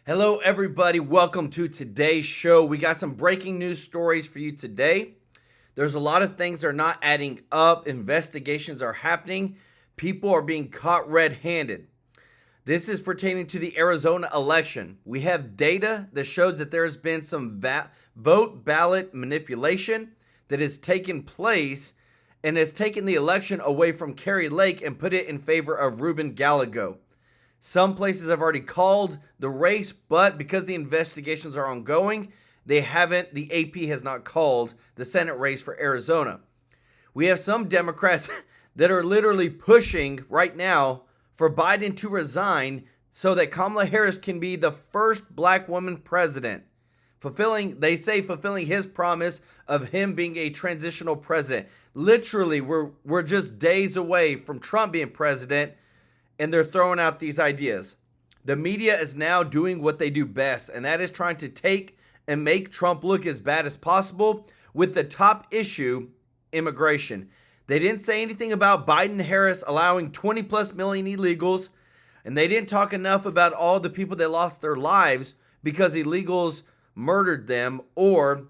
Hello, everybody. Welcome to today's show. We got some breaking news stories for you today. There's a lot of things that are not adding up. Investigations are happening. People are being caught red-handed. This is pertaining to the Arizona election. We have data that shows that there has been some vote ballot manipulation that has taken place and has taken the election away from Kari Lake and put it in favor of Ruben Gallego. Some places have already called the race, but because the investigations are ongoing, the AP has not called the Senate race for Arizona. We have some Democrats that are literally pushing right now for Biden to resign so that Kamala Harris can be the first black woman president. Fulfilling his promise of him being a transitional president. Literally, we're just days away from Trump being president, and they're throwing out these ideas. The media is now doing what they do best, and that is trying to take and make Trump look as bad as possible with the top issue, immigration. They didn't say anything about Biden and Harris allowing 20 plus million illegals, and they didn't talk enough about all the people that lost their lives because illegals murdered them or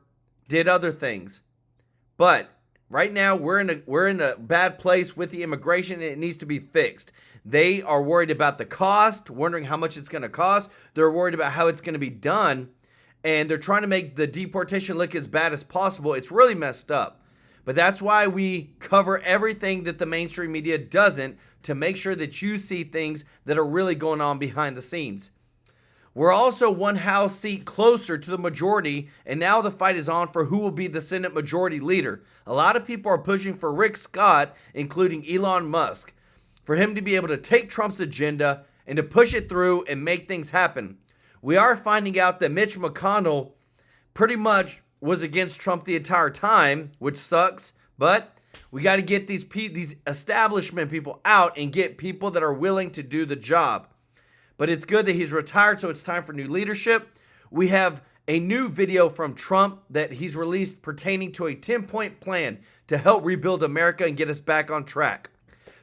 did other things. But right now we're in a bad place with the immigration, and it needs to be fixed. They are worried about the cost, wondering how much it's going to cost. They're worried about how it's going to be done, and they're trying to make the deportation look as bad as possible. It's really messed up. But that's why we cover everything that the mainstream media doesn't, to make sure that you see things that are really going on behind the scenes. We're also one House seat closer to the majority, and now the fight is on for who will be the Senate Majority Leader. A lot of people are pushing for Rick Scott, including Elon Musk, for him to be able to take Trump's agenda and to push it through and make things happen. We are finding out that Mitch McConnell pretty much was against Trump the entire time, which sucks, but we got to get these establishment people out and get people that are willing to do the job. But it's good that he's retired, so it's time for new leadership. We have a new video from Trump that he's released pertaining to a 10-point plan to help rebuild America and get us back on track.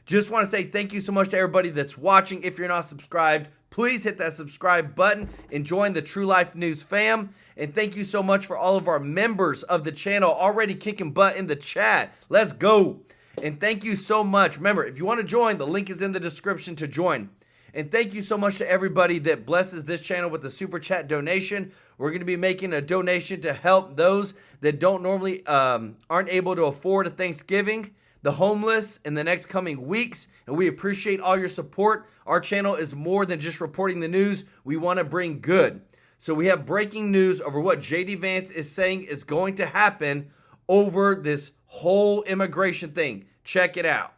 Just want to say thank you so much to everybody that's watching. If you're not subscribed, please hit that subscribe button and join the True Life News fam. And thank you so much for all of our members of the channel already kicking butt in the chat. Let's go. And thank you so much. Remember, if you want to join, the link is in the description to join. And thank you so much to everybody that blesses this channel with a super chat donation. We're going to be making a donation to help those that don't normally aren't able to afford a Thanksgiving, the homeless, in the next coming weeks. And we appreciate all your support. Our channel is more than just reporting the news. We want to bring good. So we have breaking news over what J.D. Vance is saying is going to happen over this whole immigration thing. Check it out.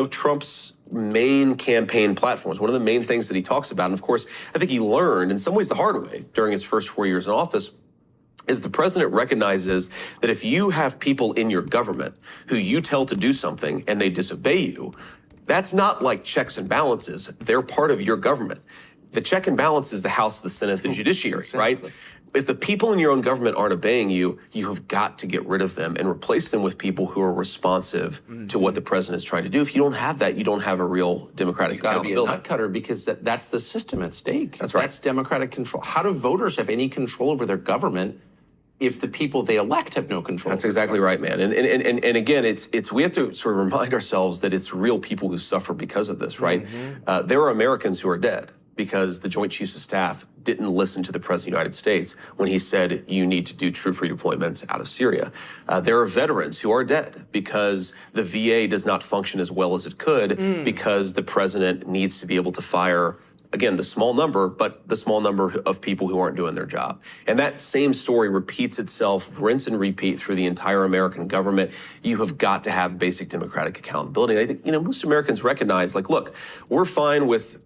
Trump's main campaign platforms, one of the main things that he talks about, and of course, I think he learned in some ways the hard way during his first 4 years in office, is the president recognizes that if you have people in your government who you tell to do something and they disobey you, that's not like checks and balances. They're part of your government. The check and balance is the House, the Senate, the judiciary, exactly. Right? If the people in your own government aren't obeying you, you have got to get rid of them and replace them with people who are responsive to what the president is trying to do. If you don't have that, you don't have a real democratic accountability. You've got to be a nut cutter because that's the system at stake. That's right. That's democratic control. How do voters have any control over their government if the people they elect have no control? That's exactly right, man. And again, it's we have to sort of remind ourselves that it's real people who suffer because of this, right? There are Americans who are dead because the Joint Chiefs of Staff didn't listen to the President of the United States when he said you need to do troop redeployments out of Syria. There are veterans who are dead because the VA does not function as well as it could because the president needs to be able to fire, again, the small number of people who aren't doing their job. And that same story repeats itself, rinse and repeat through the entire American government. You have got to have basic democratic accountability. And I think, most Americans recognize, like, look, we're fine with,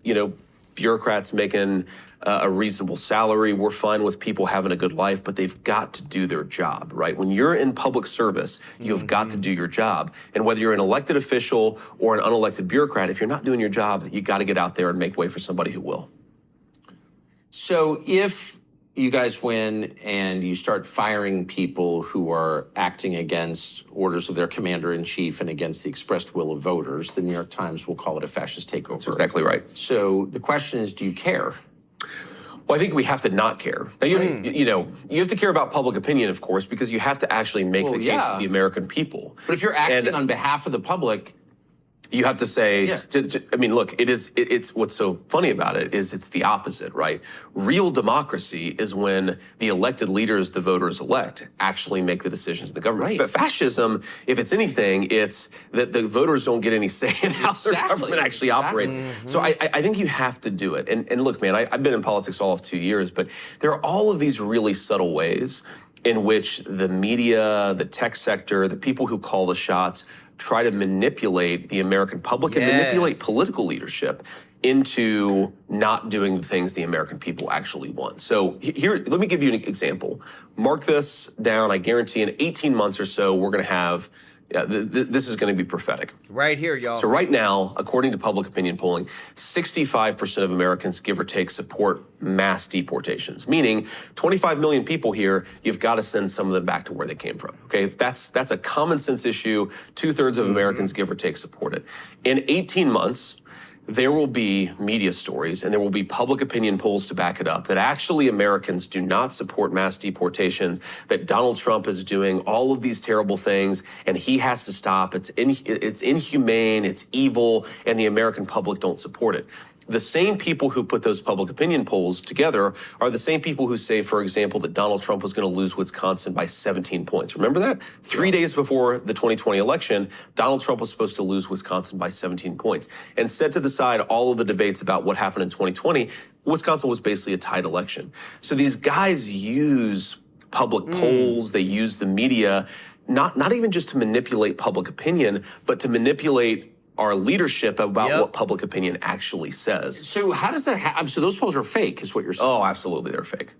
bureaucrats making a reasonable salary. We're fine with people having a good life, but they've got to do their job, right? When you're in public service, you've got to do your job. And whether you're an elected official or an unelected bureaucrat, if you're not doing your job, you got to get out there and make way for somebody who will. So if you guys win and you start firing people who are acting against orders of their commander-in-chief and against the expressed will of voters, the New York Times will call it a fascist takeover. That's exactly right. So the question is, do you care? Well, I think we have to not care. Now, you have to care about public opinion, of course, because you have to actually make the case to the American people. But if you're acting on behalf of the public, you have to say, I mean, look, it's what's so funny about it is it's the opposite, right? Real democracy is when the elected leaders the voters elect actually make the decisions in the government. Right. But fascism, if it's anything, it's that the voters don't get any say in how their government actually operates. So I think you have to do it. And look, man, I've been in politics all of 2 years, but there are all of these really subtle ways in which the media, the tech sector, the people who call the shots try to manipulate the American public and manipulate political leadership into not doing the things the American people actually want. So here, let me give you an example. Mark this down. I guarantee in 18 months or so, we're going to have, this is going to be prophetic. Right here, y'all. So right now, according to public opinion polling, 65% of Americans, give or take, support mass deportations, meaning 25 million people here, you've got to send some of them back to where they came from, okay? That's a common sense issue. 2/3 of Americans, give or take, support it. In 18 months, there will be media stories and there will be public opinion polls to back it up that actually Americans do not support mass deportations, that Donald Trump is doing all of these terrible things and he has to stop. It's inhumane, it's evil, and the American public don't support it. The same people who put those public opinion polls together are the same people who say, for example, that Donald Trump was going to lose Wisconsin by 17 points. Remember that? 3 days before the 2020 election, Donald Trump was supposed to lose Wisconsin by 17 points. And set to the side all of the debates about what happened in 2020, Wisconsin was basically a tied election. So these guys use public polls, they use the media, not even just to manipulate public opinion, but to manipulate our leadership about what public opinion actually says. So how does that happen? So those polls are fake, is what you're saying? Oh, absolutely, they're fake.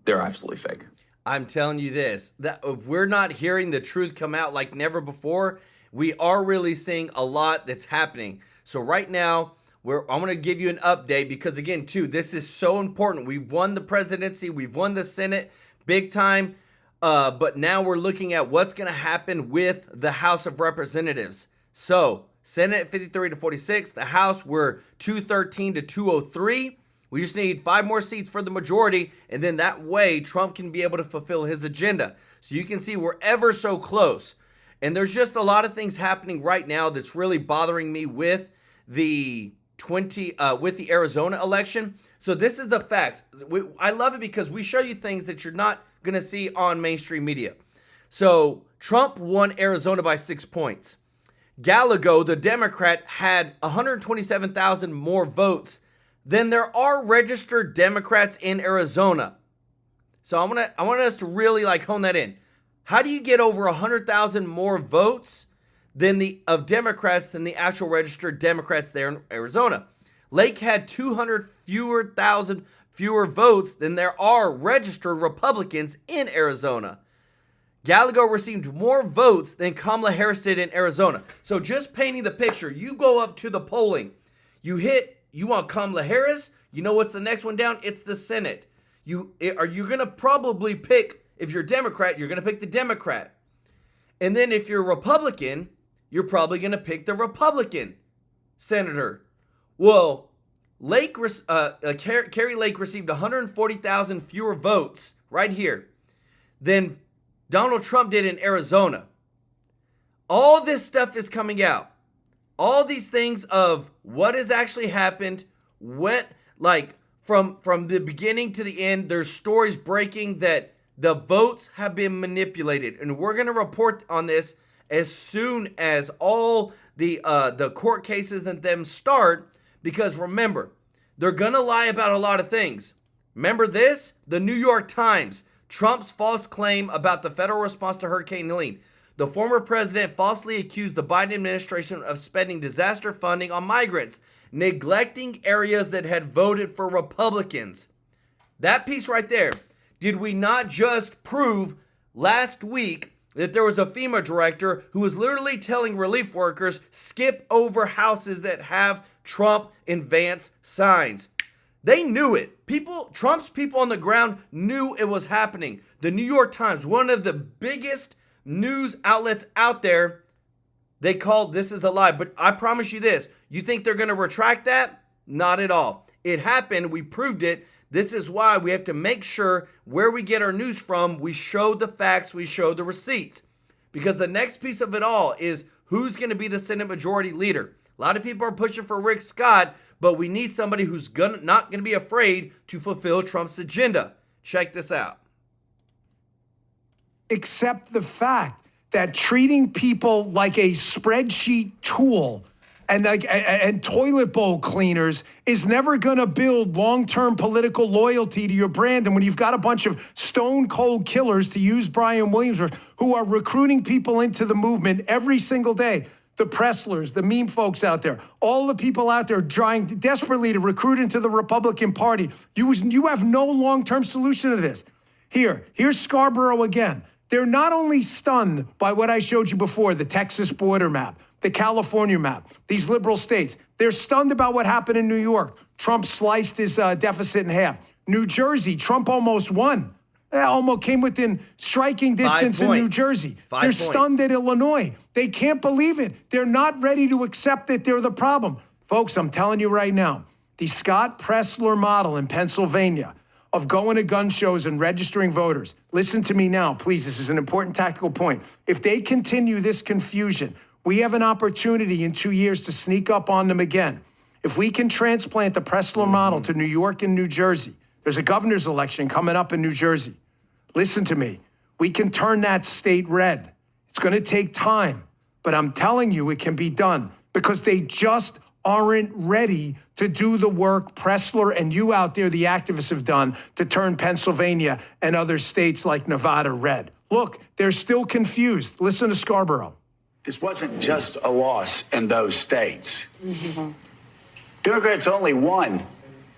They're absolutely fake. I'm telling you this, that if we're not hearing the truth come out like never before, we are really seeing a lot that's happening. So right now, I'm going to give you an update because, again, too, this is so important. We've won the presidency. We've won the Senate big time. But now we're looking at what's going to happen with the House of Representatives. So Senate 53-46, the House we're 213-203. We just need 5 more seats for the majority, and then that way Trump can be able to fulfill his agenda. So you can see we're ever so close. And there's just a lot of things happening right now that's really bothering me with the Arizona election. So this is the facts. I love it because we show you things that you're not going to see on mainstream media. So Trump won Arizona by 6 points. Gallego, the Democrat, had 127,000 more votes than there are registered Democrats in Arizona. So I want us to really hone that in. How do you get over 100,000 more votes of Democrats than the actual registered Democrats there in Arizona? Lake had 200,000 fewer votes than there are registered Republicans in Arizona. Gallego received more votes than Kamala Harris did in Arizona. So just painting the picture, you go up to the polling, you want Kamala Harris, you know what's the next one down? It's the Senate. You're going to probably pick, if you're Democrat, you're going to pick the Democrat. And then if you're Republican, you're probably going to pick the Republican senator. Well, Kari Lake received 140,000 fewer votes right here than Donald Trump did in Arizona. All this stuff is coming out. All these things of what has actually happened, from the beginning to the end, there's stories breaking that the votes have been manipulated. And we're going to report on this as soon as all the court cases and them start, because remember, they're going to lie about a lot of things. Remember this? The New York Times. Trump's false claim about the federal response to Hurricane Helene. The former president falsely accused the Biden administration of spending disaster funding on migrants, neglecting areas that had voted for Republicans. That piece right there. Did we not just prove last week that there was a FEMA director who was literally telling relief workers, skip over houses that have Trump and Vance signs? They knew it. Trump's people on the ground knew it was happening. The New York Times, one of the biggest news outlets out there, they called this is a lie. But I promise you this, you think they're going to retract that? Not at all. It happened. We proved it. This is why we have to make sure where we get our news from, we show the facts, we show the receipts. Because the next piece of it all is who's going to be the Senate Majority Leader. A lot of people are pushing for Rick Scott, but we need somebody who's not going to be afraid to fulfill Trump's agenda. Check this out. Accept the fact that treating people like a spreadsheet tool and toilet bowl cleaners is never going to build long-term political loyalty to your brand. And when you've got a bunch of stone cold killers, to use Brian Williams, who are recruiting people into the movement every single day, the Presslers, the meme folks out there, all the people out there trying desperately to recruit into the Republican Party, you have no long-term solution to this. Here's Scarborough again. They're not only stunned by what I showed you before, the Texas border map, the California map, these liberal states. They're stunned about what happened in New York. Trump sliced his deficit in half. New Jersey, Trump almost won. Almost came within striking distance in New Jersey. They're stunned at Illinois. They can't believe it. They're not ready to accept that they're the problem. Folks, I'm telling you right now, the Scott Pressler model in Pennsylvania of going to gun shows and registering voters. Listen to me now, please. This is an important tactical point. If they continue this confusion, we have an opportunity in 2 years to sneak up on them again. If we can transplant the Pressler model to New York and New Jersey, there's a governor's election coming up in New Jersey. Listen to me. We can turn that state red. It's going to take time, but I'm telling you it can be done because they just aren't ready to do the work Pressler and you out there, the activists, have done to turn Pennsylvania and other states like Nevada red. Look, they're still confused. Listen to Scarborough. This wasn't just a loss in those states. Mm-hmm. Democrats only won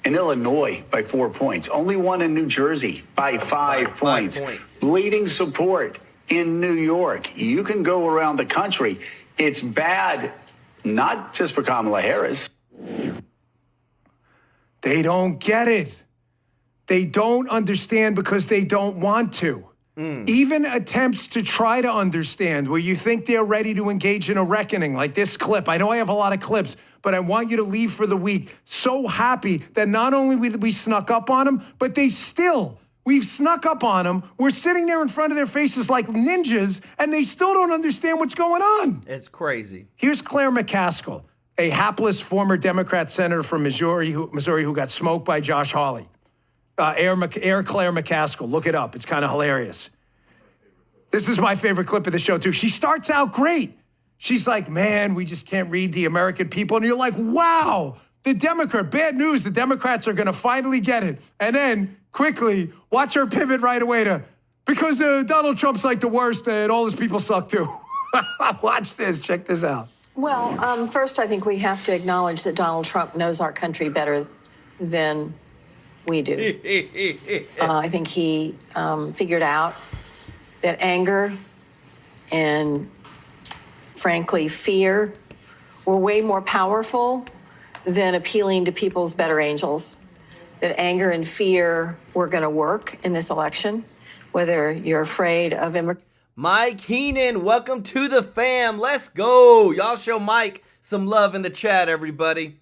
in Illinois by 4 points, only won in New Jersey by 5 points. Bleeding support in New York. You can go around the country. It's bad, not just for Kamala Harris. They don't get it. They don't understand because they don't want to. Even attempts to try to understand where you think they're ready to engage in a reckoning, like this clip. I know I have a lot of clips, but I want you to leave for the week so happy that not only we snuck up on them, but we've snuck up on them. We're sitting there in front of their faces like ninjas, and they still don't understand what's going on. It's crazy. Here's Claire McCaskill, a hapless former Democrat senator from Missouri who got smoked by Josh Hawley. Air Claire McCaskill. Look it up. It's kind of hilarious. This is my favorite clip of the show, too. She starts out great. She's like, man, we just can't read the American people. And you're like, wow, bad news. The Democrats are going to finally get it. And then quickly watch her pivot right away to, because Donald Trump's like the worst and all his people suck, too. Watch this. Check this out. Well, first, I think we have to acknowledge that Donald Trump knows our country better than we do. I think he figured out that anger and, frankly, fear were way more powerful than appealing to people's better angels. That anger and fear were going to work in this election, whether you're afraid of Mike Heenan, welcome to the fam. Let's go. Y'all show Mike some love in the chat, everybody.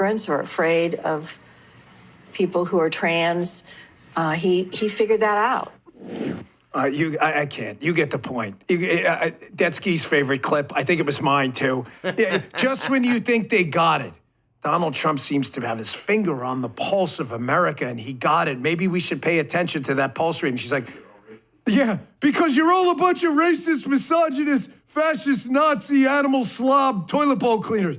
immigrants or afraid of people who are trans. He figured that out. I can't. You get the point. Detsky's favorite clip. I think it was mine, too. Just when you think they got it, Donald Trump seems to have his finger on the pulse of America, and he got it. Maybe we should pay attention to that pulse rate. And she's like, yeah, because you're all a bunch of racist, misogynist, fascist, Nazi, animal slob, toilet bowl cleaners.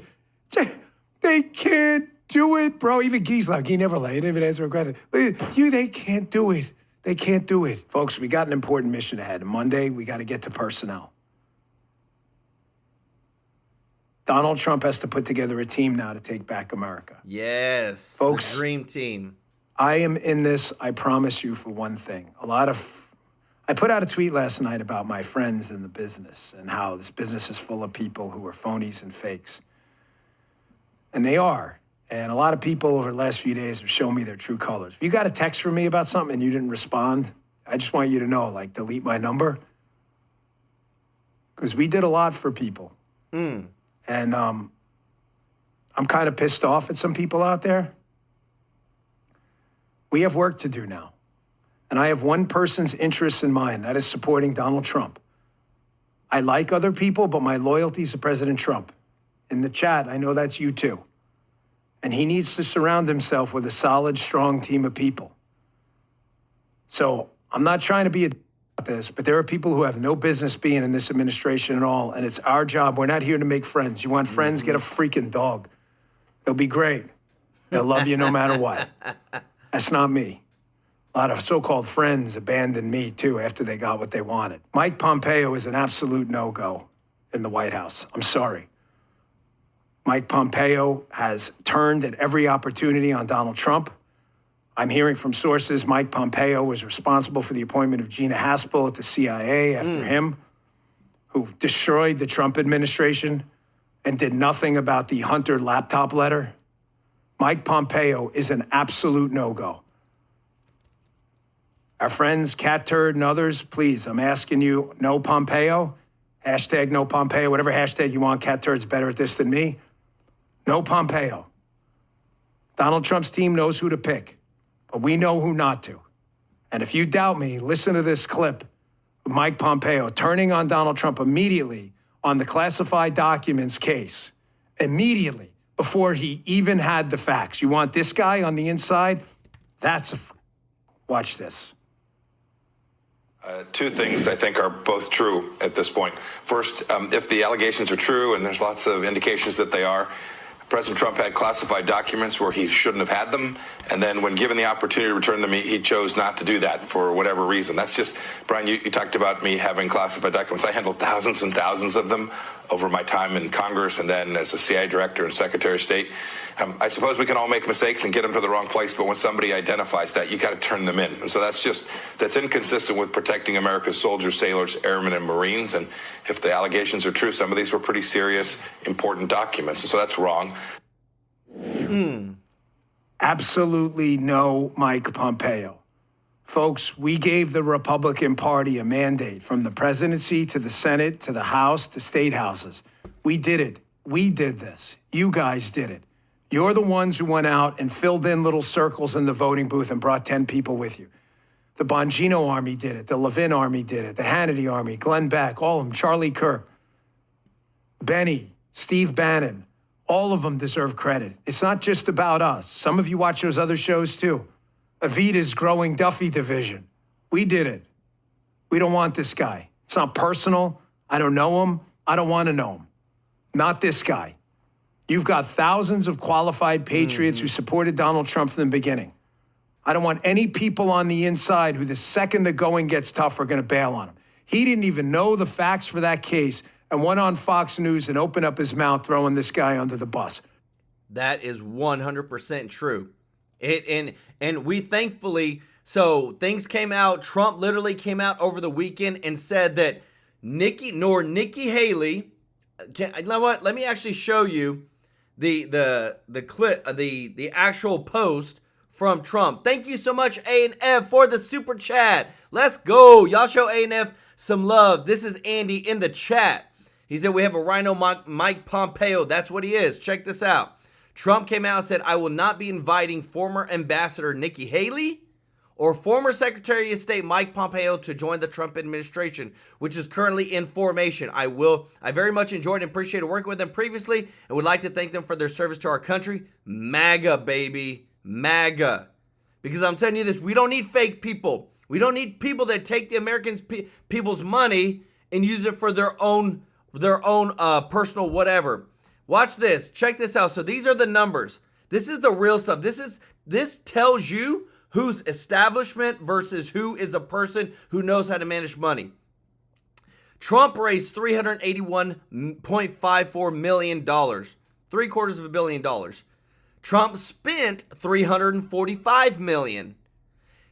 They can't do it, bro. Even Guy's like, he never lied. He didn't even answer a question. They can't do it. They can't do it. Folks, we got an important mission ahead. Monday, we got to get to personnel. Donald Trump has to put together a team now to take back America. Yes. Folks, the dream team. I am in this, I promise you, for one thing. I put out a tweet last night about my friends in the business and how this business is full of people who are phonies and fakes. And they are. And a lot of people over the last few days have shown me their true colors. If you got a text from me about something and you didn't respond, I just want you to know, like, delete my number. Because we did a lot for people. And I'm kind of pissed off at some people out there. We have work to do now. And I have one person's interests in mind, that is supporting Donald Trump. I like other people, but my loyalty is to President Trump. In the chat, I know that's you too. And he needs to surround himself with a solid, strong team of people. So I'm not trying to be about this, but there are people who have no business being in this administration at all, and it's our job. We're not here to make friends. You want friends? Get a freaking dog. They'll be great. They'll love you no matter what. That's not me. A lot of so-called friends abandoned me, too, after they got what they wanted. Mike Pompeo is an absolute no-go in the White House. I'm sorry. Mike Pompeo has turned at every opportunity on Donald Trump. I'm hearing from sources Mike Pompeo was responsible for the appointment of Gina Haspel at the CIA after him, who destroyed the Trump administration and did nothing about the Hunter laptop letter. Mike Pompeo is an absolute no-go. Our friends, Cat Turd and others, please, I'm asking you, no Pompeo, hashtag no Pompeo, whatever hashtag you want. Cat Turd's better at this than me. No Pompeo. Donald Trump's team knows who to pick, but we know who not to. And if you doubt me, listen to this clip of Mike Pompeo turning on Donald Trump immediately on the classified documents case, immediately before he even had the facts. You want this guy on the inside? Watch this. Two things I think are both true at this point. First, if the allegations are true, and there's lots of indications that they are, President Trump had classified documents where he shouldn't have had them, and then when given the opportunity to return them, he chose not to do that for whatever reason. That's just, Brian, you talked about me having classified documents. I handled thousands and thousands of them over my time in Congress and then as a CIA director and Secretary of State. I suppose we can all make mistakes and get them to the wrong place, but when somebody identifies that, you got to turn them in. And so that's inconsistent with protecting America's soldiers, sailors, airmen, and Marines. And if the allegations are true, some of these were pretty serious, important documents. And so that's wrong. Absolutely no Mike Pompeo. Folks, we gave the Republican Party a mandate from the presidency to the Senate to the House to state houses. We did it. We did this. You guys did it. You're the ones who went out and filled in little circles in the voting booth and brought 10 people with you. The Bongino Army did it. The Levin Army did it. The Hannity Army, Glenn Beck, all of them, Charlie Kirk, Benny, Steve Bannon, all of them deserve credit. It's not just about us. Some of you watch those other shows too. Evita's growing Duffy division. We did it. We don't want this guy. It's not personal. I don't know him. I don't want to know him. Not this guy. You've got thousands of qualified patriots who supported Donald Trump from the beginning. I don't want any people on the inside who the second the going gets tough are going to bail on him. He didn't even know the facts for that case and went on Fox News and opened up his mouth throwing this guy under the bus. That is 100% true. And we thankfully, so things came out. Trump literally came out over the weekend and said that Nikki Haley, you know what? Let me actually show you the clip, the actual post from Trump. Thank you so much, A&F, for the super chat. Let's go. Y'all show A&F some love. This is Andy in the chat. He said we have a rhino Mike Pompeo. That's what he is. Check this out. Trump came out and said, I will not be inviting former Ambassador Nikki Haley or former Secretary of State Mike Pompeo to join the Trump administration, which is currently in formation. I very much enjoyed and appreciated working with them previously and would like to thank them for their service to our country. MAGA, baby. MAGA. Because I'm telling you this, we don't need fake people. We don't need people that take the American people's money and use it for their own personal whatever. Watch this. Check this out. So these are the numbers. This is the real stuff. This tells you who's establishment versus who is a person who knows how to manage money. Trump raised $381.54 million, $750 million. Trump spent $345 million.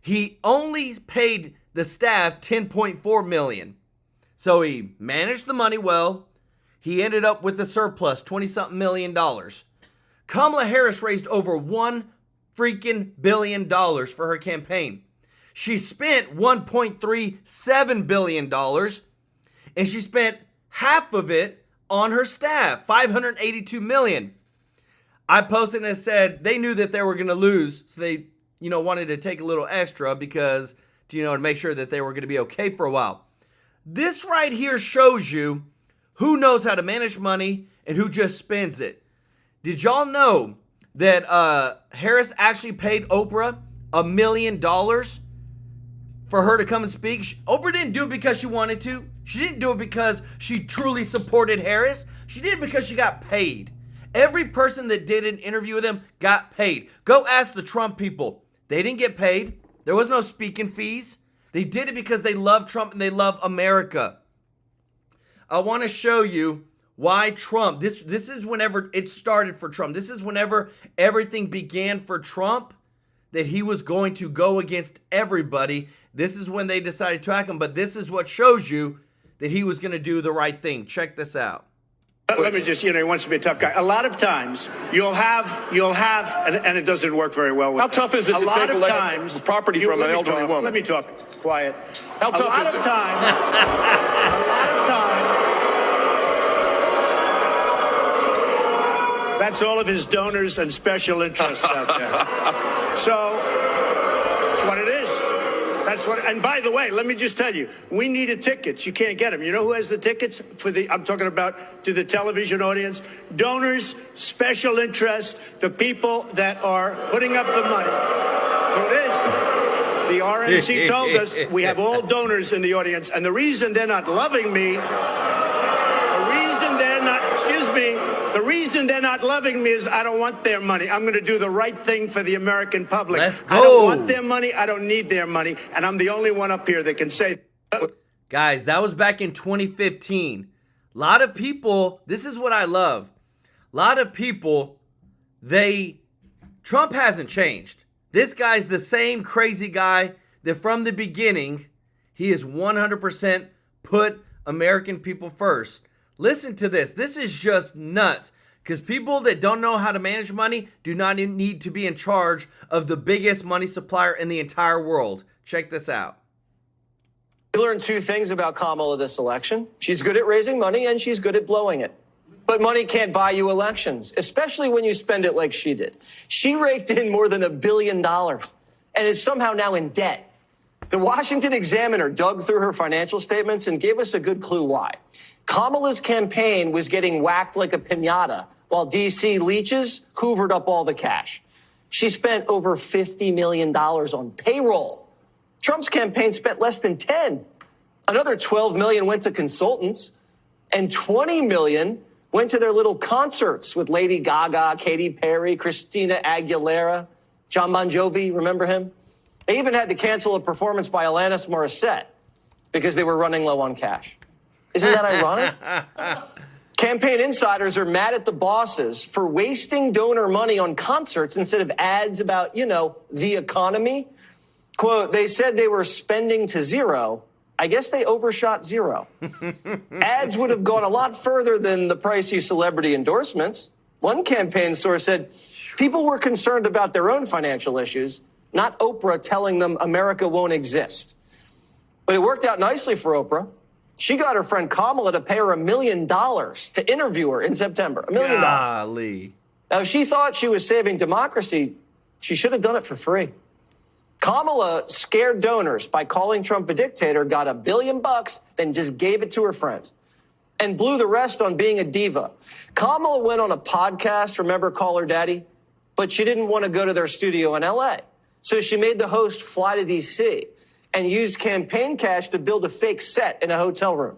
He only paid the staff $10.4 million. So he managed the money well. He ended up with the surplus, $20-something million. Kamala Harris raised over $1 billion for her campaign. She spent $1.37 billion, and she spent half of it on her staff, $582 million. I posted and said they knew that they were going to lose, so they wanted to take a little extra because, to make sure that they were going to be okay for a while. This right here shows you who knows how to manage money and who just spends it. Did y'all know that Harris actually paid Oprah $1 million for her to come and speak? Oprah didn't do it because she wanted to. She didn't do it because she truly supported Harris. She did it because she got paid. Every person that did an interview with him got paid. Go ask the Trump people. They didn't get paid. There was no speaking fees. They did it because they love Trump and they love America. I want to show you why Trump, this is whenever it started for Trump. This is whenever everything began for Trump, that he was going to go against everybody. This is when they decided to attack him, but this is what shows you that he was going to do the right thing. Check this out. Let me just, he wants to be a tough guy. A lot of times you'll have, and it doesn't work very well with How tough is it to take property from an elderly woman? Let me talk. Quiet. How tough a lot is of it? times, that's all of his donors and special interests out there. So that's what it is. That's what. And by the way, let me just tell you, we needed tickets. You can't get them. You know who has the tickets for the? I'm talking about to the television audience. Donors, special interest, the people that are putting up the money. So it is. The RNC told us we have all donors in the audience, and the reason they're not loving me, the reason they're not loving me is I don't want their money. I'm going to do the right thing for the American public. Let's go. I don't want their money. I don't need their money, and I'm the only one up here that can say. Guys, that was back in 2015. A lot of people, this is what I love. A lot of people, Trump hasn't changed. This guy's the same crazy guy that from the beginning, he is 100% put American people first. Listen to this. This is just nuts. Because people that don't know how to manage money do not need to be in charge of the biggest money supplier in the entire world. Check this out. We learned two things about Kamala this election. She's good at raising money and she's good at blowing it. But money can't buy you elections, especially when you spend it like she did. She raked in more than $1 billion and is somehow now in debt. The Washington Examiner dug through her financial statements and gave us a good clue why. Kamala's campaign was getting whacked like a piñata while D.C. leeches hoovered up all the cash. She spent over $50 million on payroll. Trump's campaign spent less than 10. Another 12 million went to consultants and 20 million went to their little concerts with Lady Gaga, Katy Perry, Christina Aguilera, John Bon Jovi, remember him? They even had to cancel a performance by Alanis Morissette because they were running low on cash. Isn't that ironic? Campaign insiders are mad at the bosses for wasting donor money on concerts instead of ads about, the economy. Quote, they said they were spending to zero. I guess they overshot zero. Ads would have gone a lot further than the pricey celebrity endorsements. One campaign source said people were concerned about their own financial issues, not Oprah telling them America won't exist. But it worked out nicely for Oprah. She got her friend Kamala to pay her $1 million to interview her in September. $1 million. Golly. Now, if she thought she was saving democracy, she should have done it for free. Kamala scared donors by calling Trump a dictator, got $1 billion, then just gave it to her friends and blew the rest on being a diva. Kamala went on a podcast, remember Call Her Daddy? But she didn't want to go to their studio in LA. So she made the host fly to DC and used campaign cash to build a fake set in a hotel room.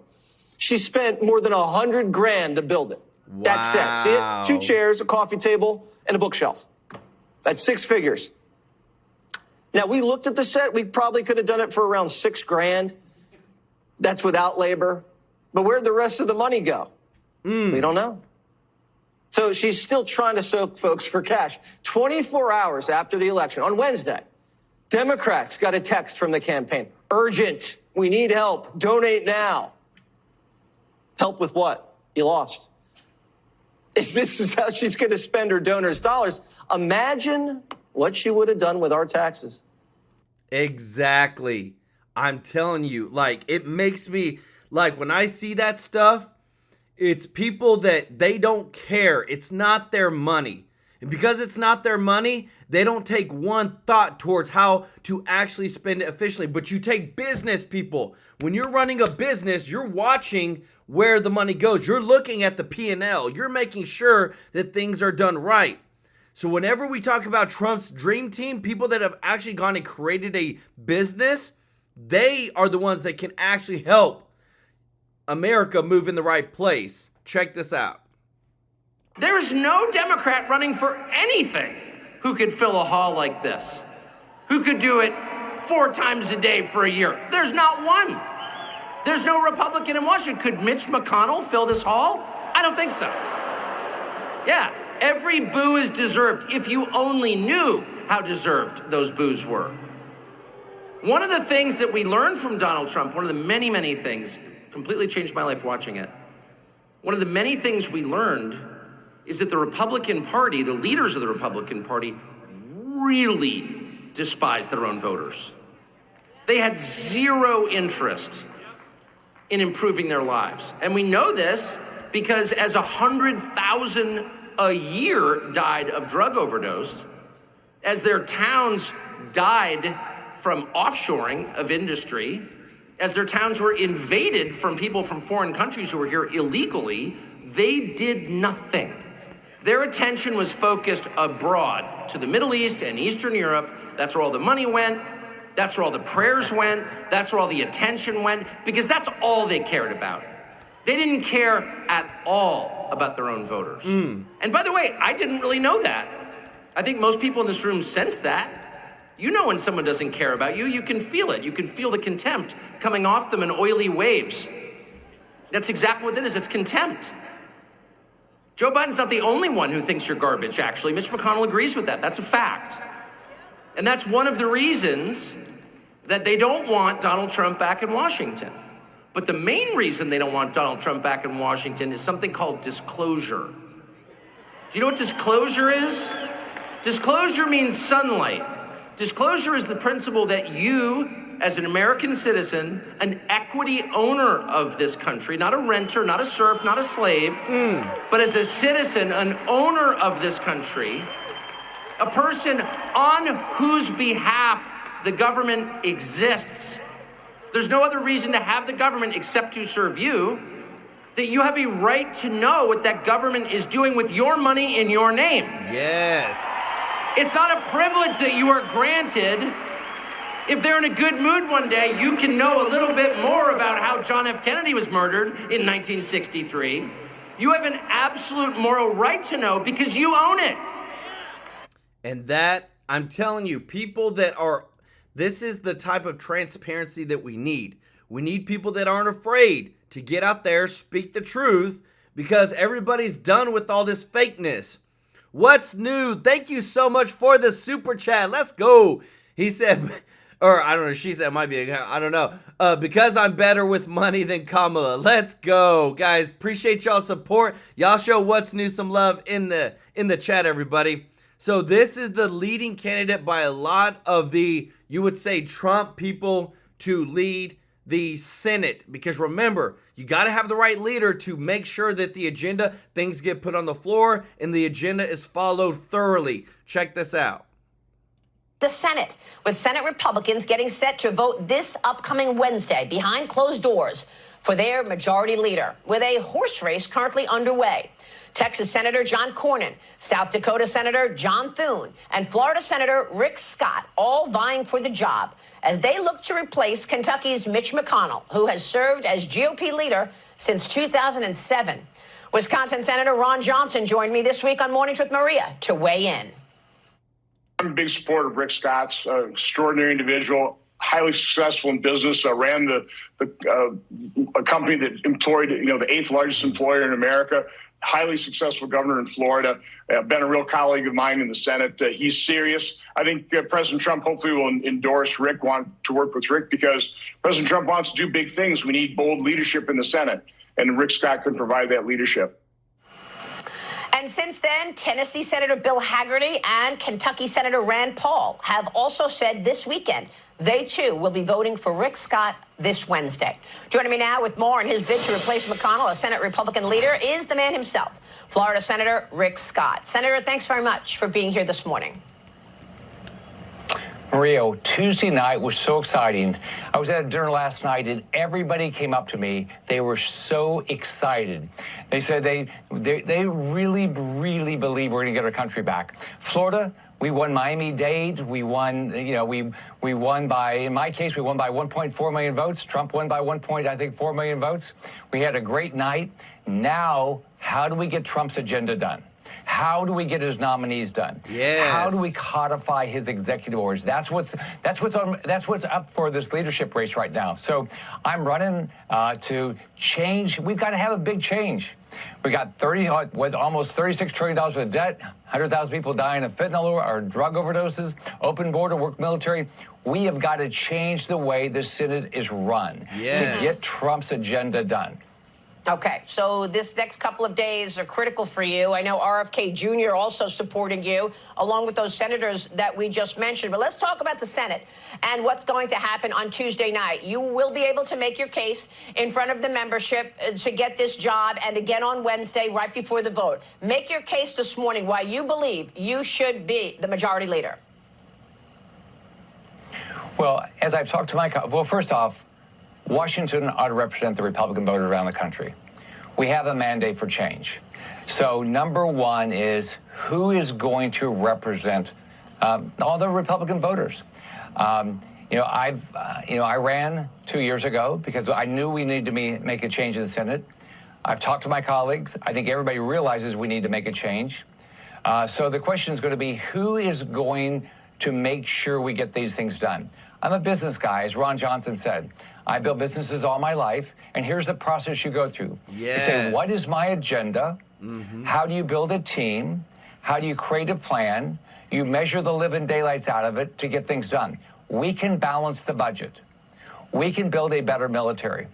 She spent more than $100,000 to build it. Wow. That set, see it? 2 chairs, a coffee table, and a bookshelf. That's 6 figures. Now, we looked at the set. We probably could have done it for around $6,000. That's without labor. But where'd the rest of the money go? We don't know. So she's still trying to soak folks for cash. 24 hours after the election, on Wednesday, Democrats got a text from the campaign. Urgent. We need help. Donate now. Help with what? You lost. If this is how she's going to spend her donors' dollars, imagine what she would have done with our taxes. Exactly. I'm telling you, it makes me, when I see that stuff, it's people that they don't care. It's not their money. And because it's not their money, they don't take one thought towards how to actually spend it efficiently. But you take business people. When you're running a business, you're watching where the money goes. You're looking at the P&L. You're making sure that things are done right. So whenever we talk about Trump's dream team, people that have actually gone and created a business, they are the ones that can actually help America move in the right place. Check this out. There is no Democrat running for anything who could fill a hall like this, who could do it 4 times a day for a year. There's not one. There's no Republican in Washington. Could Mitch McConnell fill this hall? I don't think so. Yeah, every boo is deserved if you only knew how deserved those boos were. One of the things that we learned from Donald Trump, one of the many, many things, completely changed my life watching it. One of the many things we learned is that the Republican Party, the leaders of the Republican Party, really despised their own voters. They had zero interest in improving their lives. And we know this because as 100,000 a year died of drug overdose, as their towns died from offshoring of industry, as their towns were invaded from people from foreign countries who were here illegally, they did nothing. Their attention was focused abroad to the Middle East and Eastern Europe. That's where all the money went. That's where all the prayers went. That's where all the attention went, because that's all they cared about. They didn't care at all about their own voters. And by the way, I didn't really know that. I think most people in this room sense that. You know when someone doesn't care about you, you can feel it. You can feel the contempt coming off them in oily waves. That's exactly what it is. It's contempt. Joe Biden's not the only one who thinks you're garbage, actually. Mitch McConnell agrees with that. That's a fact. And that's one of the reasons that they don't want Donald Trump back in Washington. But the main reason they don't want Donald Trump back in Washington is something called disclosure. Do you know what disclosure is? Disclosure means sunlight. Disclosure is the principle that you, as an American citizen, an equity owner of this country, not a renter, not a serf, not a slave, but as a citizen, an owner of this country, a person on whose behalf the government exists. There's no other reason to have the government except to serve you, that you have a right to know what that government is doing with your money in your name. Yes. It's not a privilege that you are granted. If they're in a good mood one day, you can know a little bit more about how John F. Kennedy was murdered in 1963. You have an absolute moral right to know because you own it. And that, I'm telling you, people that are, this is the type of transparency that we need. We need people that aren't afraid to get out there, speak the truth, because everybody's done with all this fakeness. What's new? Thank you so much for the super chat. Let's go. He said, or I don't know, she said, it might be, I don't know. Because I'm better with money than Kamala. Let's go, guys. Appreciate y'all's support. Y'all show what's new some love in the chat, everybody. So this is the leading candidate by a lot of the, you would say, Trump people to lead the Senate. Because remember, you got to have the right leader to make sure that the agenda, things get put on the floor and the agenda is followed thoroughly. Check this out. The Senate, with Senate Republicans getting set to vote this upcoming Wednesday behind closed doors for their majority leader, with a horse race currently underway. Texas Senator John Cornyn, South Dakota Senator John Thune, and Florida Senator Rick Scott all vying for the job as they look to replace Kentucky's Mitch McConnell, who has served as GOP leader since 2007. Wisconsin Senator Ron Johnson joined me this week on Mornings with Maria to weigh in. I'm a big supporter of Rick Scott's, extraordinary individual, highly successful in business. Ran a company that employed, the 8th largest employer in America. Highly successful governor in Florida. Been a real colleague of mine in the Senate. He's serious. I think President Trump hopefully will endorse Rick, want to work with Rick, because President Trump wants to do big things. We need bold leadership in the Senate, and Rick Scott can provide that leadership. And And since then, Tennessee Senator Bill Hagerty and Kentucky Senator Rand Paul have also said this weekend they, too, will be voting for Rick Scott this Wednesday. Joining me now with more on his bid to replace McConnell as Senate Republican leader is the man himself, Florida Senator Rick Scott. Senator, thanks very much for being here this morning. Maria, Tuesday night was so exciting. I was at a dinner last night and everybody came up to me. They were so excited. They said they really, really believe we're going to get our country back. Florida, we won Miami-Dade. We won, we won by, in my case, we won by 1.4 million votes. Trump won by 4 million votes. We had a great night. Now, how do we get Trump's agenda done? How do we get his nominees done? Yes. How do we codify his executive orders? That's what's up for this leadership race right now. So I'm running to change. We've got to have a big change. We got with almost $36 trillion worth of debt, 100,000 people dying of fentanyl or drug overdoses, open border, work military. We have got to change the way the Senate is run to get Trump's agenda done. Okay, so this next couple of days are critical for you. I know RFK Jr. also supporting you, along with those senators that we just mentioned. But let's talk about the Senate and what's going to happen on Tuesday night. You will be able to make your case in front of the membership to get this job, and again on Wednesday, right before the vote. Make your case this morning why you believe you should be the majority leader. Well, as I've talked to first off, Washington ought to represent the Republican voters around the country. We have a mandate for change. So number one is who is going to represent all the Republican voters? I ran 2 years ago because I knew we needed to make a change in the Senate. I've talked to my colleagues. I think everybody realizes we need to make a change. So the question is going to be who is going to make sure we get these things done? I'm a business guy, as Ron Johnson said. I built businesses all my life, and here's the process you go through. Yes. You say, what is my agenda? How do you build a team? How do you create a plan? You measure the living daylights out of it to get things done. We can balance the budget. We can build a better military.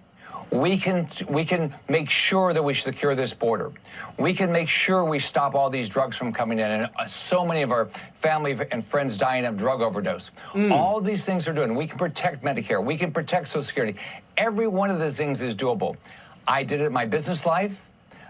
We can make sure that we secure this border. We can make sure we stop all these drugs from coming in, and so many of our family and friends dying of drug overdose. All these things are doing. We can protect Medicare. We can protect Social Security. Every one of these things is doable. I did it in my business life.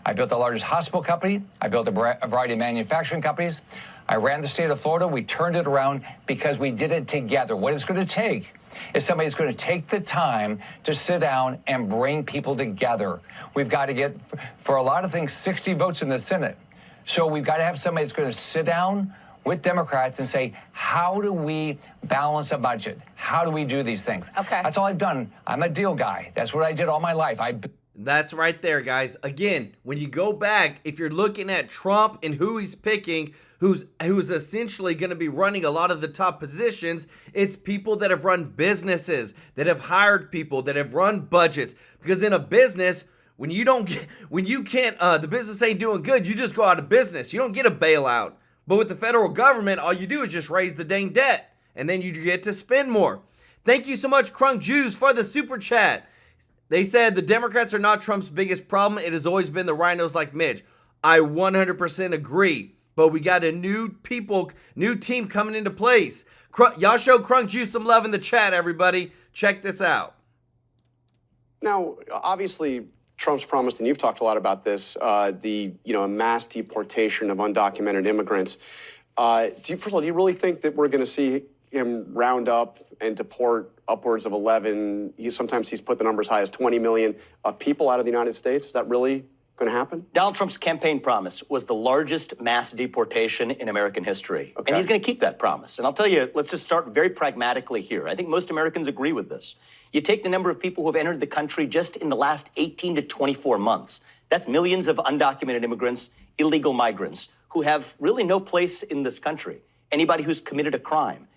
I built the largest hospital company. I built a variety of manufacturing companies. I ran the state of Florida. We turned it around because we did it together. What it's going to take is somebody who's going to take the time to sit down and bring people together. We've got to get, for a lot of things, 60 votes in the Senate. So we've got to have somebody that's going to sit down with Democrats and say, how do we balance a budget? How do we do these things? Okay. That's all I've done. I'm a deal guy. That's what I did all my life. That's right there, guys. Again, when you go back, if you're looking at Trump and who he's picking, who's essentially going to be running a lot of the top positions, it's people that have run businesses, that have hired people, that have run budgets. Because in a business, when you can't, the business ain't doing good, you just go out of business. You don't get a bailout. But with the federal government, all you do is just raise the dang debt, and then you get to spend more. Thank you so much, Crunk Jews, for the super chat. They said the Democrats are not Trump's biggest problem. It has always been the rhinos like Mitch. I 100% agree. But we got a new team coming into place. Y'all show Crunk Juice some love in the chat, everybody. Check this out. Now, obviously, Trump's promised, and you've talked a lot about this, a mass deportation of undocumented immigrants. First of all, do you really think that we're going to see him round up and deport upwards of 11, sometimes he's put the number as high as 20 million people out of the United States? Is that really going to happen? Donald Trump's campaign promise was the largest mass deportation in American history. Okay. And he's going to keep that promise. And I'll tell you, let's just start very pragmatically here. I think most Americans agree with this. You take the number of people who have entered the country just in the last 18 to 24 months. That's millions of undocumented immigrants, illegal migrants, who have really no place in this country. Anybody who's committed a crime.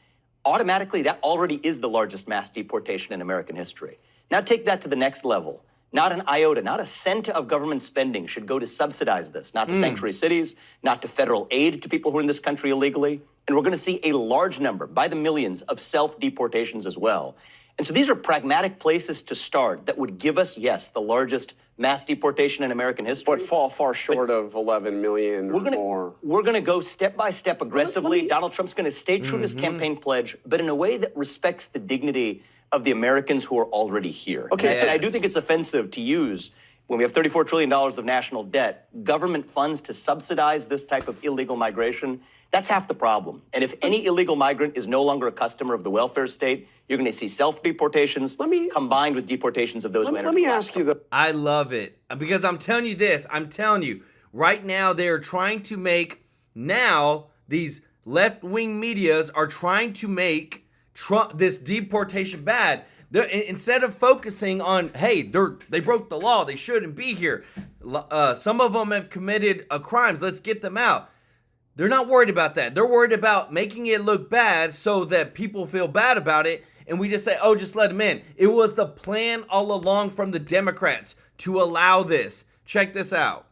Automatically, that already is the largest mass deportation in American history. Now take that to the next level. Not an iota, not a cent of government spending should go to subsidize this, not to sanctuary cities, not to federal aid to people who are in this country illegally. And we're going to see a large number, by the millions, of self-deportations as well. And so these are pragmatic places to start that would give us, yes, the largest mass deportation in American history. But fall far short of 11 million or more. We're going to go step by step aggressively. Donald Trump's going to stay true to his campaign pledge, but in a way that respects the dignity of the Americans who are already here. Okay, and I do think it's offensive to use, when we have $34 trillion of national debt, government funds to subsidize this type of illegal migration. That's half the problem. And if any illegal migrant is no longer a customer of the welfare state, you're going to see self-deportations combined with deportations of those who enter. Let me ask you I love it. Because I'm telling you this, right now they're trying to make, now these left-wing medias are trying to make Trump, this deportation bad. Instead of focusing on, hey, they broke the law, they shouldn't be here. Some of them have committed crimes, let's get them out. They're not worried about that. They're worried about making it look bad so that people feel bad about it. And we just say, oh, just let them in. It was the plan all along from the Democrats to allow this. Check this out.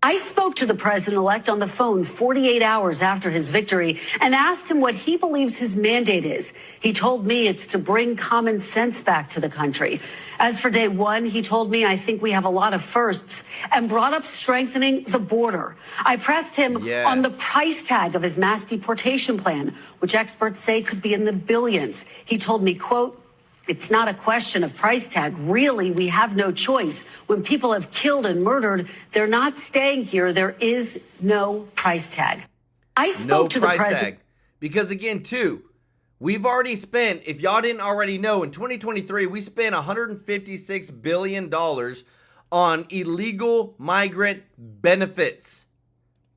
I spoke to the president-elect on the phone 48 hours after his victory and asked him what he believes his mandate is. He told me it's to bring common sense back to the country. As for day one, he told me, I think we have a lot of firsts, and brought up strengthening the border. I pressed him on the price tag of his mass deportation plan, which experts say could be in the billions. He told me, quote, it's not a question of price tag. Really, we have no choice. When people have killed and murdered, they're not staying here. There is no price tag. I spoke to the president. Because again, too, we've already spent, if y'all didn't already know, in 2023, we spent $156 billion on illegal migrant benefits.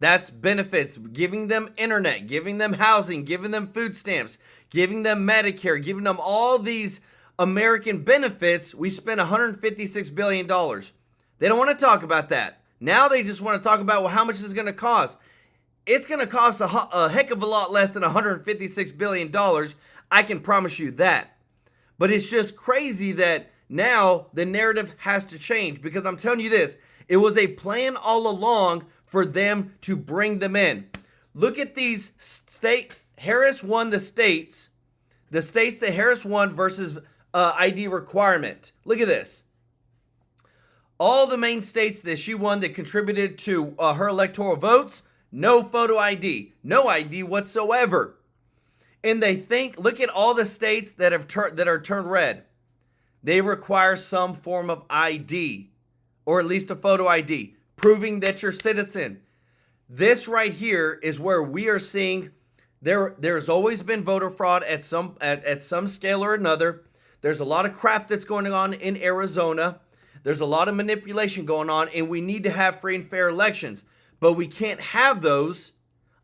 That's benefits, giving them internet, giving them housing, giving them food stamps, giving them Medicare, giving them all these American benefits. We spent $156 billion. They don't want to talk about that. Now they just want to talk about, well, how much is it going to cost? It's going to cost a heck of a lot less than $156 billion. I can promise you that. But it's just crazy that now the narrative has to change, because I'm telling you this, it was a plan all along for them to bring them in. Look at these Harris won the states that Harris won versus ID requirement. Look at this. All the main states that she won that contributed to her electoral votes, no photo ID, no ID whatsoever. And they think, look at all the states that are turned red. They require some form of ID, or at least a photo ID, proving that you're a citizen. This right here is where we are seeing there's always been voter fraud at some scale or another. There's a lot of crap that's going on in Arizona. There's a lot of manipulation going on, and we need to have free and fair elections. But we can't have those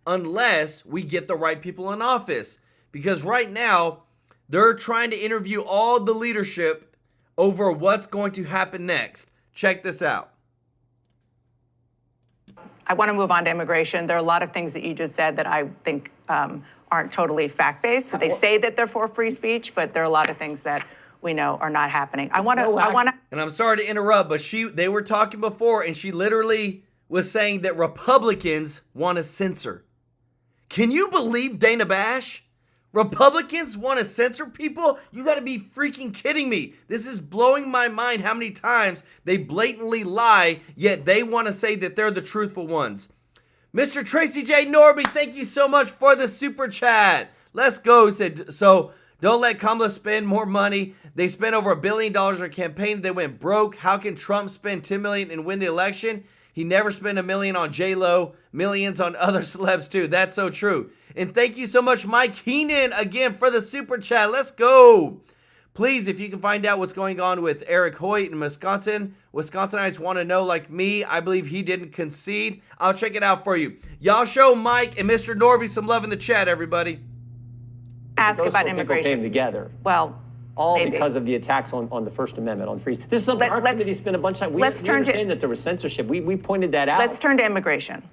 unless we get the right people in office. Because right now, they're trying to interview all the leadership over what's going to happen next. Check this out. I want to move on to immigration. There are a lot of things that you just said that I think aren't totally fact-based. They say that they're for free speech, but there are a lot of things that we know are not happening. I want to. And I'm sorry to interrupt, but they were talking before, and she literally was saying that Republicans want to censor. Can you believe Dana Bash? Republicans want to censor people? You got to be freaking kidding me. This is blowing my mind how many times they blatantly lie, yet they want to say that they're the truthful ones. Mr. Tracy J. Norby, thank you so much for the super chat. Let's go. Said, so don't let Kamala spend more money. They spent over $1 billion on a campaign. They went broke. How can Trump spend $10 million and win the election? He never spent $1 million on J-Lo, millions on other celebs too. That's so true. And thank you so much, Mike Heenan, again for the super chat. Let's go. Please, if you can find out what's going on with Eric Hoyt in Wisconsin. Wisconsinites want to know, like me. I believe he didn't concede. I'll check it out for you. Y'all show Mike and Mr. Norby some love in the chat, everybody. Ask about immigration. Came together. Well, all maybe. Because of the attacks on the First Amendment, on free. This is something our committee spent a bunch of time. We understand that there was censorship. We pointed that out. Let's turn to immigration.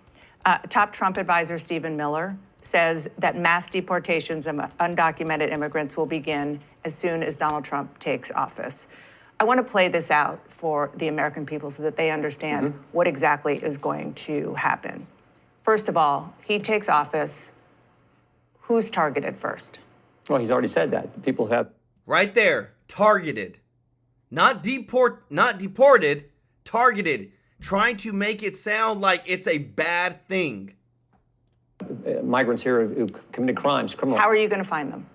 Top Trump advisor Stephen Miller says that mass deportations of undocumented immigrants will begin as soon as Donald Trump takes office. I want to play this out for the American people so that they understand what exactly is going to happen. First of all, he takes office. Who's targeted first? Well, he's already said that. People have. Right there, targeted. Not deported, targeted. Trying to make it sound like it's a bad thing. Migrants here who committed crimes, criminal. How are you going to find them?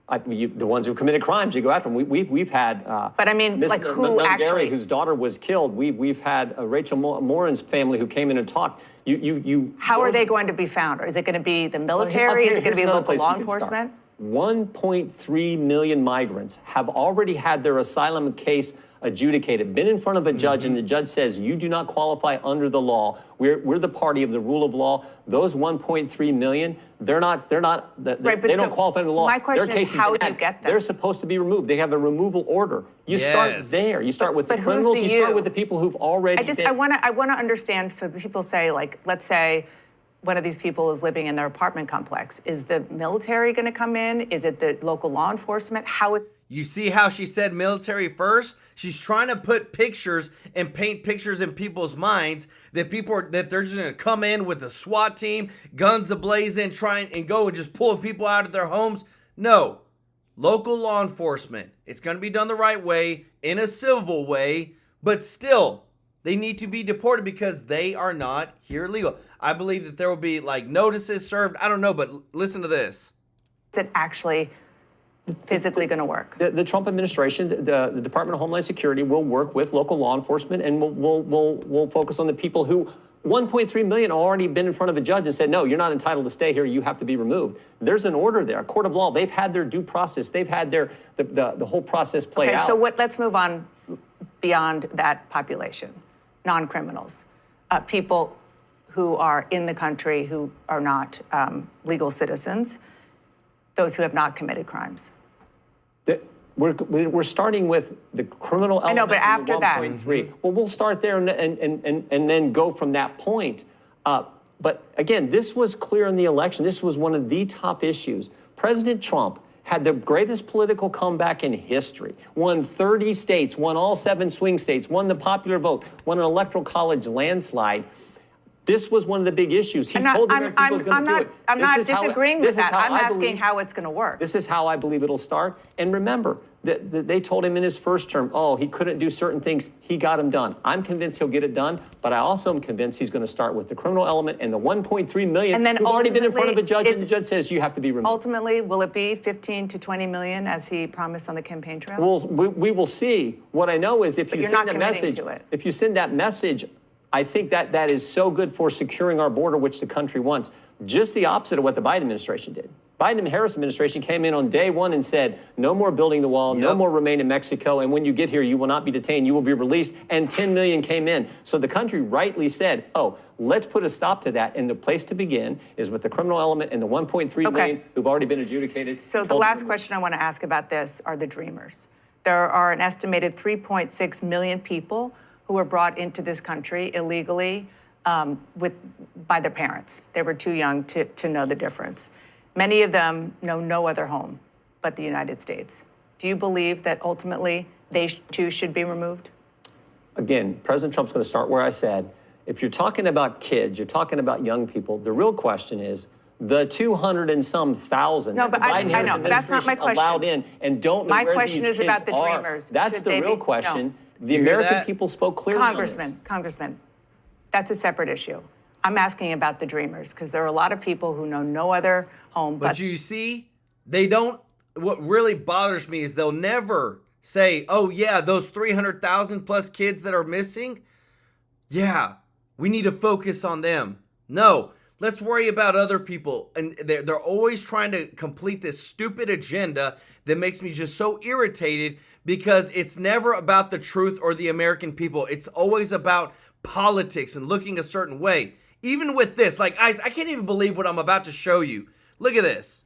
The ones who committed crimes, you go after them. We've had. But I mean, like who actually? Whose daughter was killed. We've had Rachel Morin's family who came in and talked. How are they going to be found? Or is it going to be the military? Is it going to be local law enforcement? 1.3 million migrants have already had their asylum case adjudicated, been in front of a judge, and the judge says, you do not qualify under the law. We're the party of the rule of law. Those 1.3 million, they don't qualify under the law. My question is, how do you get them? They're supposed to be removed. They have a removal order. You start there. You start with the criminals. You start with the people who've already been. I want to understand. So people say, like, let's say one of these people is living in their apartment complex. Is the military going to come in? Is it the local law enforcement? You see how she said military first? She's trying to put pictures and paint pictures in people's minds that they're just going to come in with a SWAT team, guns ablazing, trying and go and just pull people out of their homes. No. Local law enforcement. It's going to be done the right way, in a civil way, but still, they need to be deported because they are not here legal. I believe that there will be like notices served. I don't know, but listen to this. Is it actually physically going to work? The Trump administration, the Department of Homeland Security will work with local law enforcement, and we'll focus on the people who 1.3 million already been in front of a judge and said, no, you're not entitled to stay here. You have to be removed. There's an order there, a court of law. They've had their due process. They've had the whole process play out. So let's move on beyond that population, non-criminals, people who are in the country who are not legal citizens, those who have not committed crimes. We're starting with the criminal element. I know, but after that. 1.3. Well, we'll start there and then go from that point. But again, this was clear in the election. This was one of the top issues. President Trump had the greatest political comeback in history, won 30 states, won all 7 swing states, won the popular vote, won an electoral college landslide. This was one of the big issues. He's told the American people he's going to do it. I'm not disagreeing with that. I'm asking how it's going to work. This is how I believe it'll start. And remember, they told him in his first term, he couldn't do certain things. He got them done. I'm convinced he'll get it done, but I also am convinced he's going to start with the criminal element and the 1.3 million who've already been in front of a judge, and the judge says you have to be removed. Ultimately, will it be 15 to 20 million as he promised on the campaign trail? Well, we will see. What I know is if you send that message, I think that is so good for securing our border, which the country wants. Just the opposite of what the Biden administration did. Biden and Harris administration came in on day one and said, no more building the wall, no more remain in Mexico, and when you get here, you will not be detained, you will be released, and 10 million came in. So the country rightly said, let's put a stop to that, and the place to begin is with the criminal element and the 1.3 million who've already been adjudicated. So the last question I want to ask about this are the dreamers. There are an estimated 3.6 million people who were brought into this country illegally by their parents. They were too young to know the difference. Many of them know no other home but the United States. Do you believe that ultimately they too should be removed? Again, President Trump's going to start where I said. If you're talking about kids, you're talking about young people, the real question is the 200 and some thousand that the Biden-Harris administration allowed in and don't know where these kids are. My question is about the dreamers. That's the real question. The American people spoke clearly on this. Congressman, that's a separate issue. I'm asking about the dreamers because there are a lot of people who know no other home. But you see, they don't. What really bothers me is they'll never say, oh, yeah, those 300,000 plus kids that are missing. Yeah, we need to focus on them. No, let's worry about other people. And they're always trying to complete this stupid agenda that makes me just so irritated because it's never about the truth or the American people. It's always about politics and looking a certain way. Even with this, like, guys, I can't even believe what I'm about to show you. Look at this.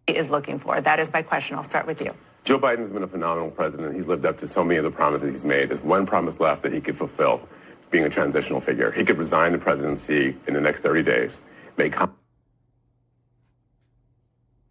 Is looking for. That is my question. I'll start with you. Joe Biden's been a phenomenal president. He's lived up to so many of the promises he's made. There's one promise left that he could fulfill, being a transitional figure. He could resign the presidency in the next 30 days, make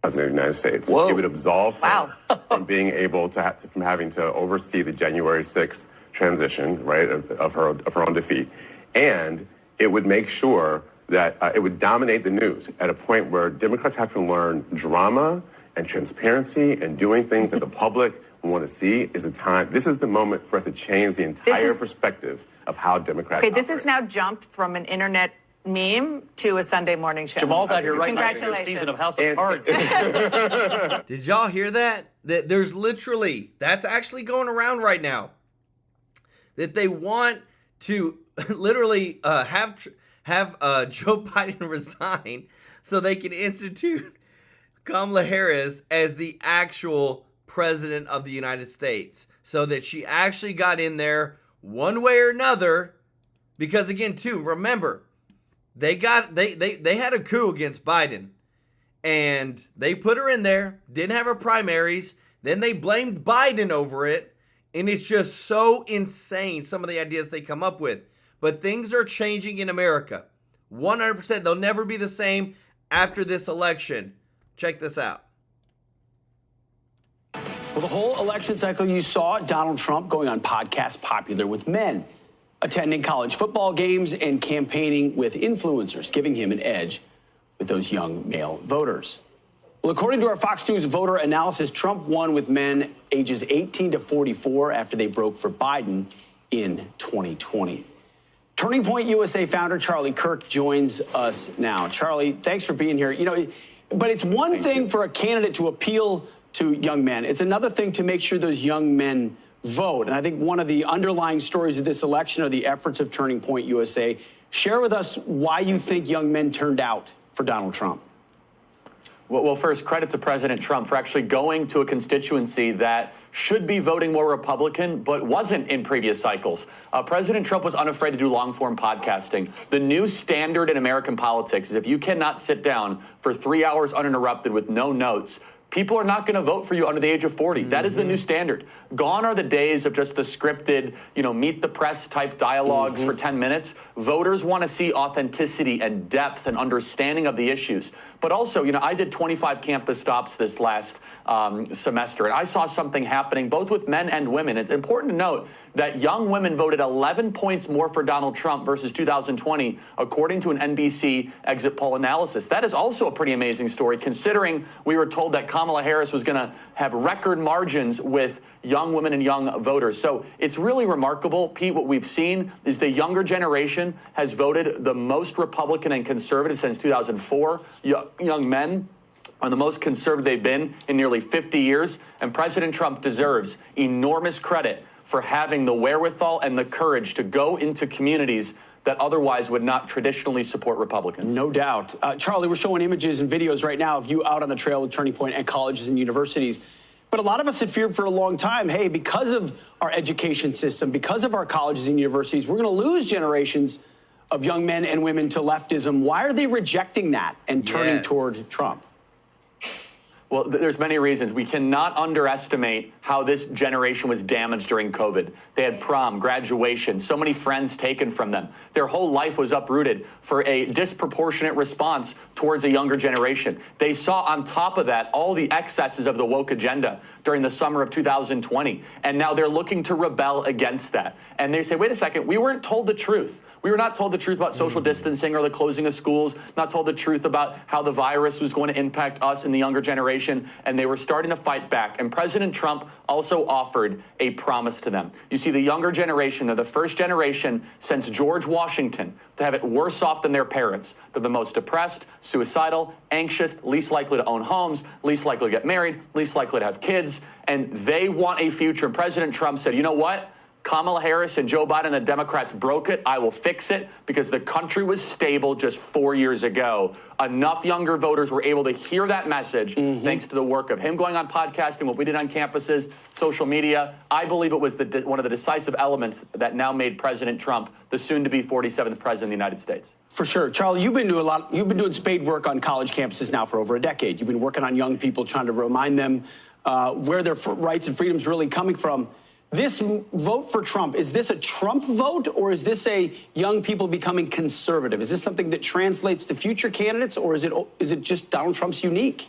President of the United States. Whoa. It would absolve him from being able to from having to oversee the January 6th transition, right, of her own defeat. And it would make sure that it would dominate the news at a point where Democrats have to learn drama And transparency and doing things that the public want to see is the time. This is the moment for us to change the entire perspective of how Democrats Okay, this operate. has now jumped from an internet meme to a Sunday morning show. Jamal's out here right now. Congratulations. Season of House of Cards. Did y'all hear that? That there's literally, that's actually going around right now. That they want to literally have Joe Biden resign so they can institute Kamala Harris as the actual president of the United States, so that she actually got in there one way or another. Because again, too, remember, they had a coup against Biden, and they put her in there, didn't have her primaries, then they blamed Biden over it, and it's just so insane, some of the ideas they come up with. But things are changing in America. 100%. They'll never be the same after this election. Check this out. Well, the whole election cycle, you saw Donald Trump going on podcasts popular with men, attending college football games and campaigning with influencers, giving him an edge with those young male voters. Well, according to our Fox News voter analysis, Trump won with men ages 18 to 44 after they broke for Biden in 2020. Turning Point USA founder Charlie Kirk joins us now. Charlie, thanks for being here. You know, but it's one thing for a candidate to appeal to young men. It's another thing to make sure those young men vote. And I think one of the underlying stories of this election are the efforts of Turning Point USA. Share with us why you think young men turned out for Donald Trump. Well, first, credit to President Trump for actually going to a constituency that should be voting more Republican, but wasn't in previous cycles. President Trump was unafraid to do long-form podcasting. The new standard in American politics is if you cannot sit down for 3 hours uninterrupted with no notes, people are not going to vote for you under the age of 40. That is the new standard. Gone are the days of just the scripted, meet the press type dialogues for 10 minutes. Voters want to see authenticity and depth and understanding of the issues. But also, I did 25 campus stops this last semester, and I saw something happening both with men and women. It's important to note that young women voted 11 points more for Donald Trump versus 2020, according to an NBC exit poll analysis. That is also a pretty amazing story, considering we were told that Kamala Harris was going to have record margins with young women and young voters. So it's really remarkable, Pete. What we've seen is the younger generation has voted the most Republican and conservative since 2004. Young men are the most conservative they've been in nearly 50 years. And President Trump deserves enormous credit for having the wherewithal and the courage to go into communities that otherwise would not traditionally support Republicans. No doubt. Charlie, we're showing images and videos right now of you out on the trail with Turning Point at colleges and universities. But a lot of us have feared for a long time, hey, because of our education system, because of our colleges and universities, we're going to lose generations of young men and women to leftism. Why are they rejecting that and turning toward Trump? Well, there's many reasons. We cannot underestimate how this generation was damaged during COVID. They had prom, graduation, so many friends taken from them. Their whole life was uprooted for a disproportionate response towards a younger generation. They saw on top of that all the excesses of the woke agenda during the summer of 2020. And now they're looking to rebel against that. And they say, wait a second, we weren't told the truth. We were not told the truth about social distancing or the closing of schools, not told the truth about how the virus was going to impact us and the younger generation, and they were starting to fight back. And President Trump also offered a promise to them. You see, the younger generation, they're the first generation since George Washington to have it worse off than their parents. They're the most depressed, suicidal, anxious, least likely to own homes, least likely to get married, least likely to have kids, and they want a future. And President Trump said, you know what? Kamala Harris and Joe Biden, the Democrats broke it. I will fix it because the country was stable just 4 years ago. Enough younger voters were able to hear that message thanks to the work of him going on podcasting, what we did on campuses, social media. I believe it was one of the decisive elements that now made President Trump the soon-to-be 47th president of the United States. For sure. Charlie, you've been doing spade work on college campuses now for over a decade. You've been working on young people, trying to remind them where their rights and freedoms really coming from. This vote for Trump, is this a Trump vote, or is this a young people becoming conservative? Is this something that translates to future candidates, or is it just Donald Trump's unique?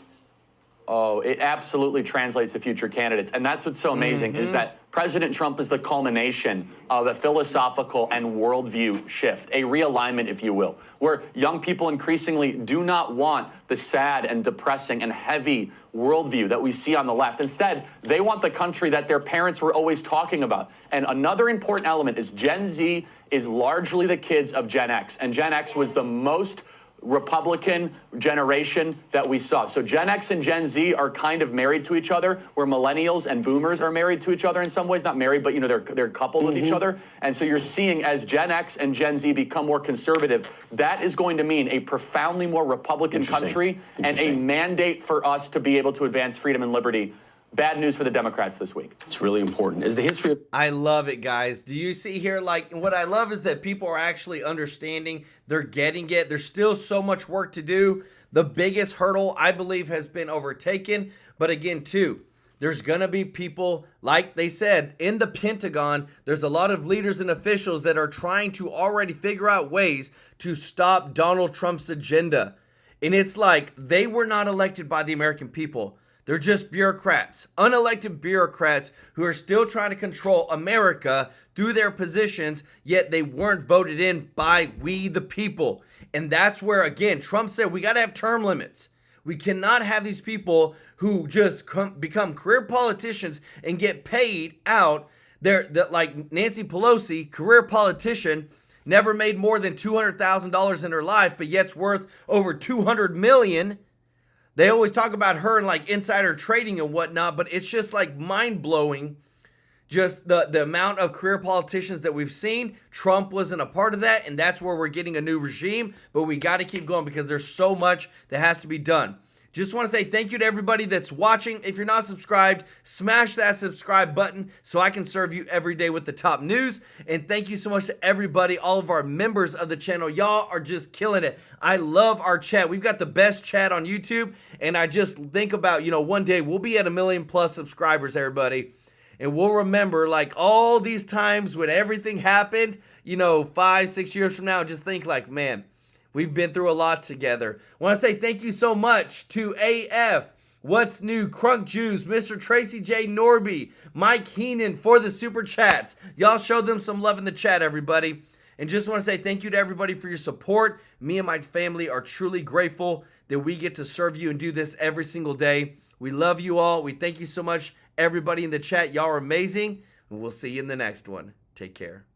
Oh, it absolutely translates to future candidates. And that's what's so amazing is that President Trump is the culmination of a philosophical and worldview shift, a realignment, if you will, where young people increasingly do not want the sad and depressing and heavy worldview that we see on the left. Instead, they want the country that their parents were always talking about. And another important element is Gen Z is largely the kids of Gen X. And Gen X was the most Republican generation that we saw. So Gen X and Gen Z are kind of married to each other, where millennials and boomers are married to each other in some ways. Not married, but they're coupled with each other. And so you're seeing as Gen X and Gen Z become more conservative, that is going to mean a profoundly more Republican country and a mandate for us to be able to advance freedom and liberty. Bad news for the Democrats this week. It's really important. Is the history of... I love it, guys. Do you see here, like, what I love is that people are actually understanding. They're getting it. There's still so much work to do. The biggest hurdle, I believe, has been overtaken. But again, too, there's going to be people, like they said, in the Pentagon, there's a lot of leaders and officials that are trying to already figure out ways to stop Donald Trump's agenda. And it's like they were not elected by the American people. They're just bureaucrats, unelected bureaucrats who are still trying to control America through their positions, yet they weren't voted in by we the people. And that's where, again, Trump said we got to have term limits. We cannot have these people who just become career politicians and get paid out. They're like Nancy Pelosi, career politician, never made more than $200,000 in her life, but yet's worth over $200 million. They always talk about her and like insider trading and whatnot, but it's just like mind-blowing just the amount of career politicians that we've seen. Trump wasn't a part of that, and that's where we're getting a new regime, but we got to keep going because there's so much that has to be done. Just want to say thank you to everybody that's watching. If you're not subscribed, smash that subscribe button so I can serve you every day with the top news. And thank you so much to everybody, all of our members of the channel. Y'all are just killing it. I love our chat. We've got the best chat on YouTube. And I just think about, one day we'll be at 1 million plus subscribers, everybody. And we'll remember like all these times when everything happened, 5, 6 years from now, just think like, man, we've been through a lot together. I want to say thank you so much to AF, What's New, Crunk Jews, Mr. Tracy J. Norby, Mike Heenan for the super chats. Y'all show them some love in the chat, everybody. And just want to say thank you to everybody for your support. Me and my family are truly grateful that we get to serve you and do this every single day. We love you all. We thank you so much, everybody in the chat. Y'all are amazing. And we'll see you in the next one. Take care.